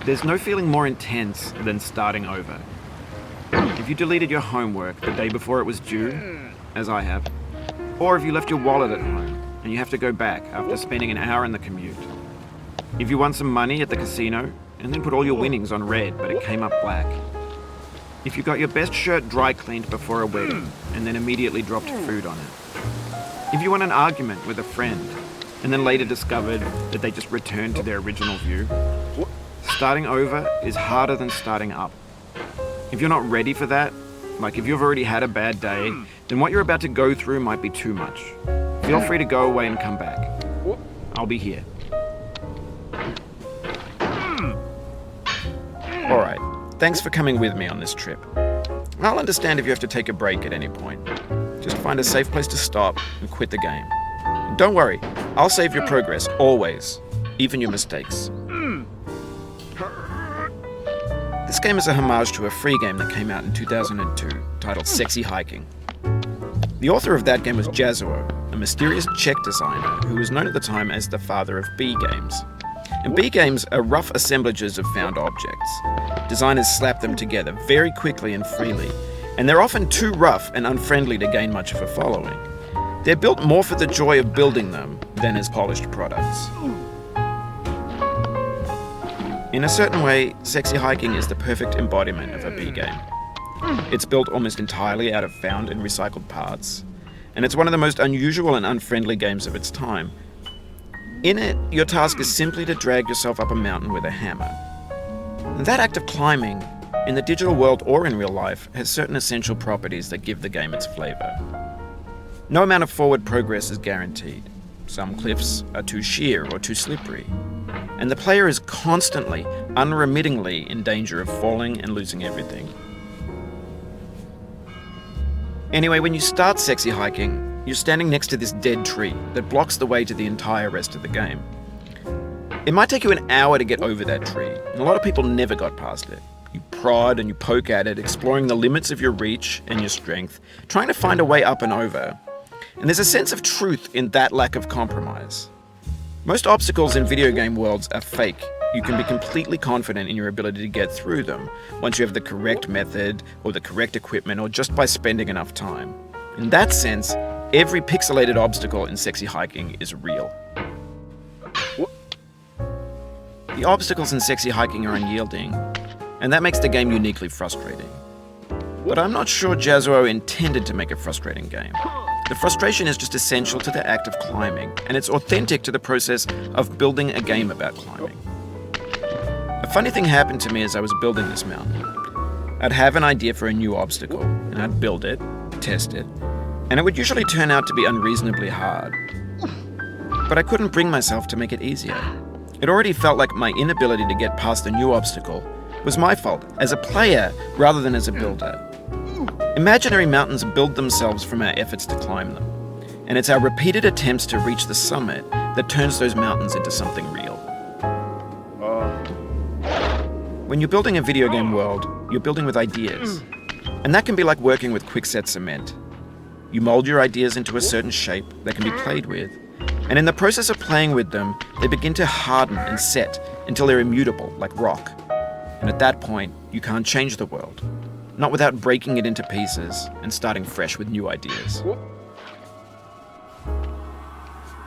There's no feeling more intense than starting over. If you deleted your homework the day before it was due, as I have, or if you left your wallet at home and you have to go back after spending an hour in the commute. If you won some money at the casino and then put all your winnings on red but it came up black. If you got your best shirt dry cleaned before a wedding and then immediately dropped food on it. If you won an argument with a friend and then later discovered that they just returned to their original view. Starting over is harder than starting up. If you're not ready for that, like if you've already had a bad day, then what you're about to go through might be too much. Feel free to go away and come back. I'll be here. Alright, thanks for coming with me on this trip. I'll understand if you have to take a break at any point. Just find a safe place to stop and quit the game. And don't worry, I'll save your progress, always, even your mistakes. This game is a homage to a free game that came out in 2002, titled Sexy Hiking. The author of that game was Jazuo, a mysterious Czech designer who was known at the time as the father of B games. And B games are rough assemblages of found objects. Designers slap them together very quickly and freely, and they're often too rough and unfriendly to gain much of a following. They're built more for the joy of building them than as polished products. In a certain way, Sexy Hiking is the perfect embodiment of a B game. It's built almost entirely out of found and recycled parts, and it's one of the most unusual and unfriendly games of its time. In it, your task is simply to drag yourself up a mountain with a hammer. And that act of climbing, in the digital world or in real life, has certain essential properties that give the game its flavor. No amount of forward progress is guaranteed. Some cliffs are too sheer or too slippery. And the player is constantly, unremittingly in danger of falling and losing everything. Anyway, when you start Sexy Hiking, you're standing next to this dead tree that blocks the way to the entire rest of the game. It might take you an hour to get over that tree, and a lot of people never got past it. You prod and you poke at it, exploring the limits of your reach and your strength, trying to find a way up and over. And there's a sense of truth in that lack of compromise. Most obstacles in video game worlds are fake. You can be completely confident in your ability to get through them once you have the correct method or the correct equipment or just by spending enough time. In that sense, every pixelated obstacle in Sexy Hiking is real. The obstacles in Sexy Hiking are unyielding, and that makes the game uniquely frustrating. But I'm not sure Jazuo intended to make a frustrating game. The frustration is just essential to the act of climbing, and it's authentic to the process of building a game about climbing. A funny thing happened to me as I was building this mountain. I'd have an idea for a new obstacle, and I'd build it, test it, and it would usually turn out to be unreasonably hard. But I couldn't bring myself to make it easier. It already felt like my inability to get past a new obstacle was my fault as a player rather than as a builder. Imaginary mountains build themselves from our efforts to climb them, and it's our repeated attempts to reach the summit that turns those mountains into something real. When you're building a video game world, you're building with ideas, and that can be like working with quickset cement. You mold your ideas into a certain shape that can be played with, and in the process of playing with them, they begin to harden and set until they're immutable, like rock. And at that point, you can't change the world. Not without breaking it into pieces and starting fresh with new ideas.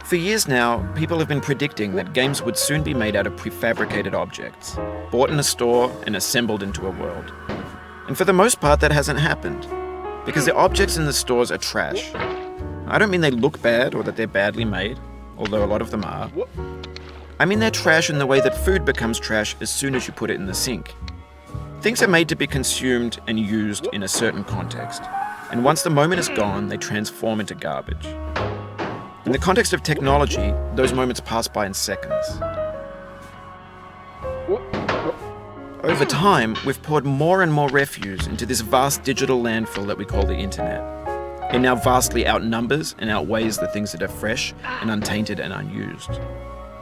For years now, people have been predicting that games would soon be made out of prefabricated objects, bought in a store and assembled into a world. And for the most part, that hasn't happened, because the objects in the stores are trash. I don't mean they look bad or that they're badly made, although a lot of them are. I mean they're trash in the way that food becomes trash as soon as you put it in the sink. Things are made to be consumed and used in a certain context, and once the moment is gone, they transform into garbage. In the context of technology, those moments pass by in seconds. Over time, we've poured more and more refuse into this vast digital landfill that we call the internet. It now vastly outnumbers and outweighs the things that are fresh and untainted and unused.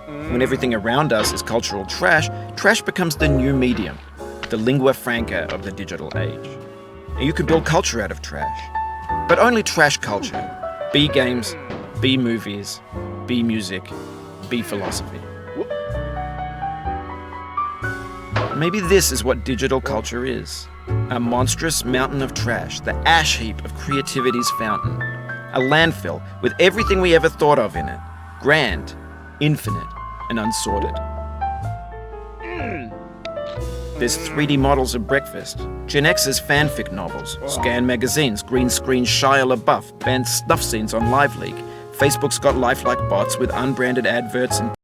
When everything around us is cultural trash, trash becomes the new medium, the lingua franca of the digital age. And you can build culture out of trash, but only trash culture. B games, B movies, B music, B philosophy. Maybe this is what digital culture is. A monstrous mountain of trash, the ash heap of creativity's fountain. A landfill with everything we ever thought of in it. Grand, infinite, and unsorted. There's 3D models of breakfast, Gen X's fanfic novels, scan magazines, green screen Shia LaBeouf, banned snuff scenes on LiveLeak. Facebook's got lifelike bots with unbranded adverts and